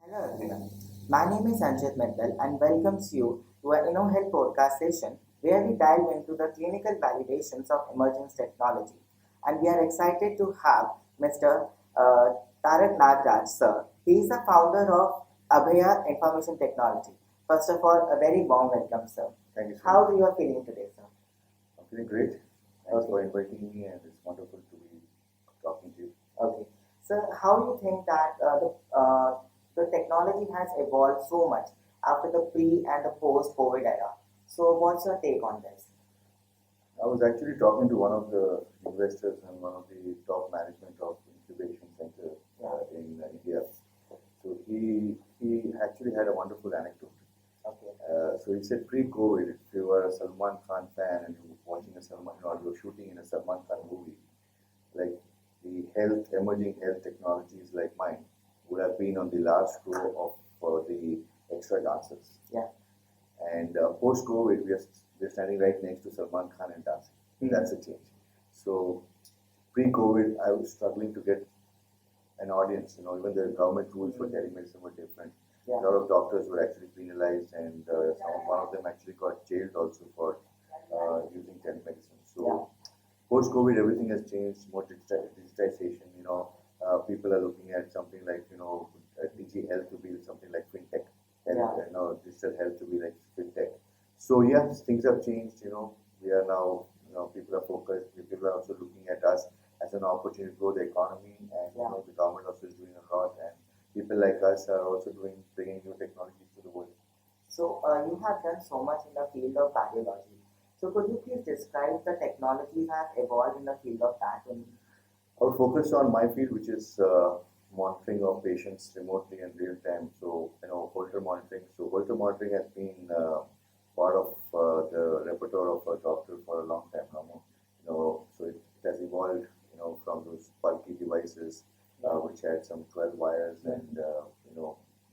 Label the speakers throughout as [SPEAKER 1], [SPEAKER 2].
[SPEAKER 1] Hello everyone, my name is Anjit Mittal and welcomes you to our InnoHealth podcast session where we dive into the clinical validations of emerging technology. And we are excited to have Mr. Tarak Nagraj, sir. He is the founder of Abhaya Information Technology. First of all, a very warm welcome, sir.
[SPEAKER 2] Thank you so
[SPEAKER 1] How
[SPEAKER 2] much.
[SPEAKER 1] are you feeling today, sir?
[SPEAKER 2] I'm feeling great. Thanks
[SPEAKER 1] Okay.
[SPEAKER 2] for inviting me, and it's wonderful to be talking to you.
[SPEAKER 1] Okay. So how do you think that the technology has evolved so much after the pre and the post COVID era? So what's your take on this?
[SPEAKER 2] I was actually talking to one of the investors and one of the top management of incubation center in India. So he actually had a wonderful anecdote.
[SPEAKER 1] Okay.
[SPEAKER 2] So he said pre-COVID, if you were a Salman Khan fan and you were watching a Salman, or you were shooting in a Salman Khan movie, like the emerging health technologies like mine would have been on the last row of the extra dancers.
[SPEAKER 1] Yeah.
[SPEAKER 2] And post-COVID, we're standing right next to Salman Khan and dancing. That's a change. So pre-COVID, I was struggling to get an audience. Even the government rules for telemedicine were different.
[SPEAKER 1] Yeah.
[SPEAKER 2] A lot of doctors were actually penalized, and one of them actually got jailed also for using telemedicine. So post-COVID, everything has changed. More digitization. People are looking at something like DG Health to be something like fintech. Health, digital health to be like fintech. So yeah, things have changed. We are now. People are focused. People are also looking at us as an opportunity to grow the economy, and the government also is doing a lot, and people like us are also bringing new technologies to the world.
[SPEAKER 1] So you have done so much in the field of cardiology. So could you please describe the technologies have evolved in the field of that?
[SPEAKER 2] I would focus on my field, which is monitoring of patients remotely and real time. So, Holter monitoring. So, Holter monitoring has been part of the repertoire of a doctor for a long time now. So it has evolved, from those bulky devices, which had some 12 wires and,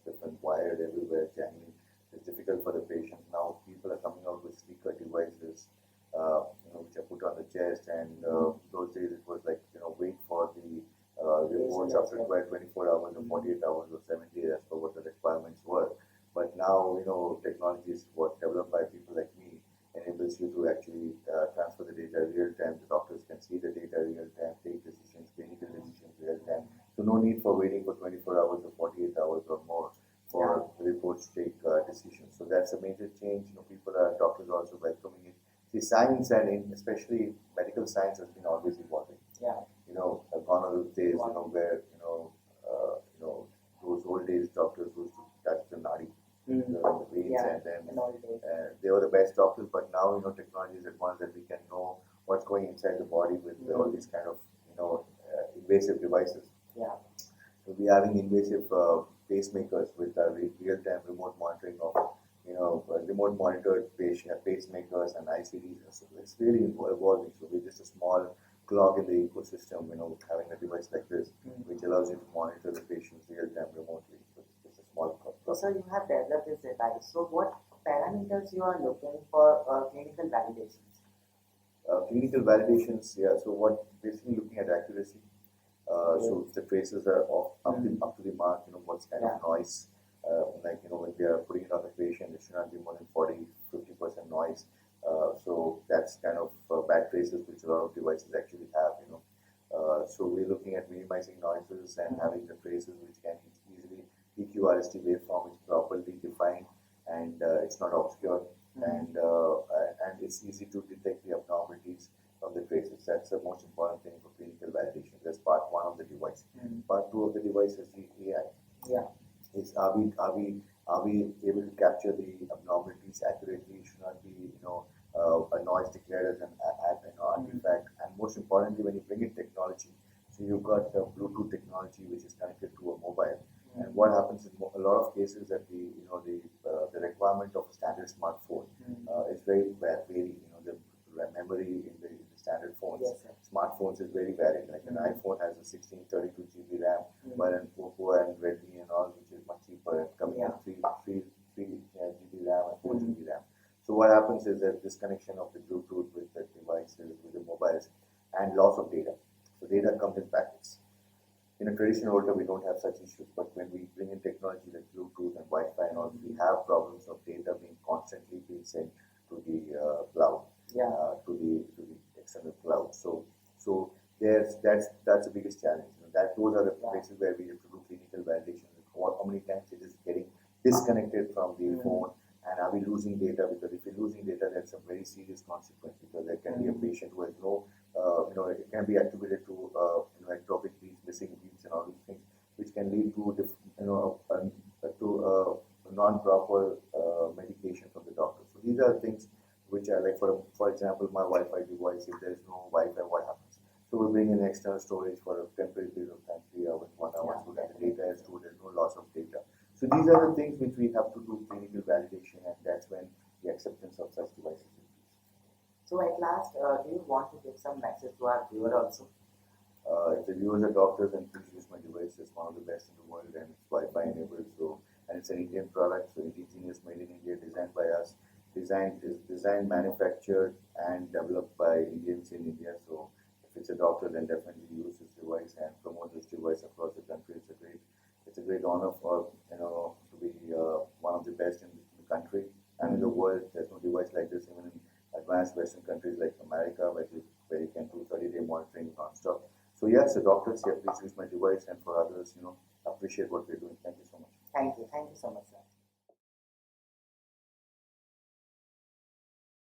[SPEAKER 2] different wired everywhere, jangling. It's difficult for the patient. Now, people are coming out with sleeker devices, which are put on the chest. And those days it was like, wait for the reports after 12, 24 hours or 48 hours or 70 as per what the requirements were. But now, technology is what developed by people like me enables you to actually transfer the data real time. The doctors can see the data real time, take decisions, clinical decisions real time. So no need for waiting for 24 hours or 48 hours or more for the reports to take decisions. So that's a major change. Doctors are also welcoming it. See, science and especially medical science has been always evolving.
[SPEAKER 1] Yeah.
[SPEAKER 2] Gone are those days, where those old days doctors used to touch the nadi, the veins, and then they were the best doctors. But now, technology is advanced that we can know what's going inside the body with all these kind of, invasive devices.
[SPEAKER 1] Yeah.
[SPEAKER 2] So we are having invasive pacemakers with real-time remote monitoring of, remote monitored pacemakers and ICDs. So it's really evolving. So we're just a small clog in the ecosystem, having a device like this, which allows you to monitor the patients real-time remotely. So it's just a small clog.
[SPEAKER 1] So, sir, you have developed this device. So, what parameters you are looking for clinical validations?
[SPEAKER 2] Clinical validations, yeah. So what basically looking at accuracy. So if the traces are off up to the mark, what's kind of noise, like when we are putting it on the patient, it should not be more than 40-50% noise. So that's kind of bad traces which a lot of devices actually have. So we're looking at minimizing noises and having the traces which can easily EQRST waveform is properly defined, and it's not obscure, and it's easy to detect the abnormalities from the traces. That's the most important thing for clinical validation. That's part one of the device. Part two of the device is the AI.
[SPEAKER 1] Yeah.
[SPEAKER 2] Is are we able to capture the abnormalities accurately? It should not be a noise declared as an artifact. And most importantly, when you bring in technology, so you've got Bluetooth technology which is connected to a mobile. And what happens in a lot of cases that the requirement of a standard smartphone is very varied. The memory in the standard phones, smartphones is very varied. Like an iPhone has a 1632 GB RAM, but an Oppo and Redmi and all, which is much cheaper, coming in 3 GB RAM and 4 GB RAM. So what happens is that disconnection of the Bluetooth with the devices, with the mobiles, and loss of data. So data comes in packets. in a traditional Holter, we don't have such issues, but when we bring in technology like Bluetooth and Wi-Fi and all, we have problems of data being constantly being sent to the cloud,
[SPEAKER 1] Yeah.
[SPEAKER 2] To the external cloud. So that's the biggest challenge. Those are the places where we have to do clinical validation. How many times it is getting disconnected from the phone, and are we losing data? Because if we're losing data, that's a very serious consequence. Because there can be a patient who has no, it can be attributed to ectopic beats, missing beats, and all these things, which can lead to non-proper medication from the doctor. So these are things which are like, for example, my Wi-Fi device. If there is no Wi-Fi, what happens? So we bring in external storage for a temporary period of time, 3 hours, 1 hour, so that the data is stored. There's no loss of data. So these are the things which we have to do clinical validation, and that's when the acceptance of such devices increases.
[SPEAKER 1] So at last, do you want to give some message to our viewer also?
[SPEAKER 2] If the viewers are doctors, then please use my device. It's one of the best in the world, and it's Wi-Fi enabled. So, and it's an Indian product, so indigenous, made in India, designed by us, designed, manufactured, and developed by Indians in India. So, if it's a doctor, then definitely use this device and promote this device across the country. It's a great honor for to be one of the best in the country and in the world. There's no device like this even in advanced Western countries like America, where you can do 30-day monitoring non-stop. So yes, the doctors here, please use my device, and for others, appreciate what we're doing. Thank you so much.
[SPEAKER 1] Thank you so much, sir.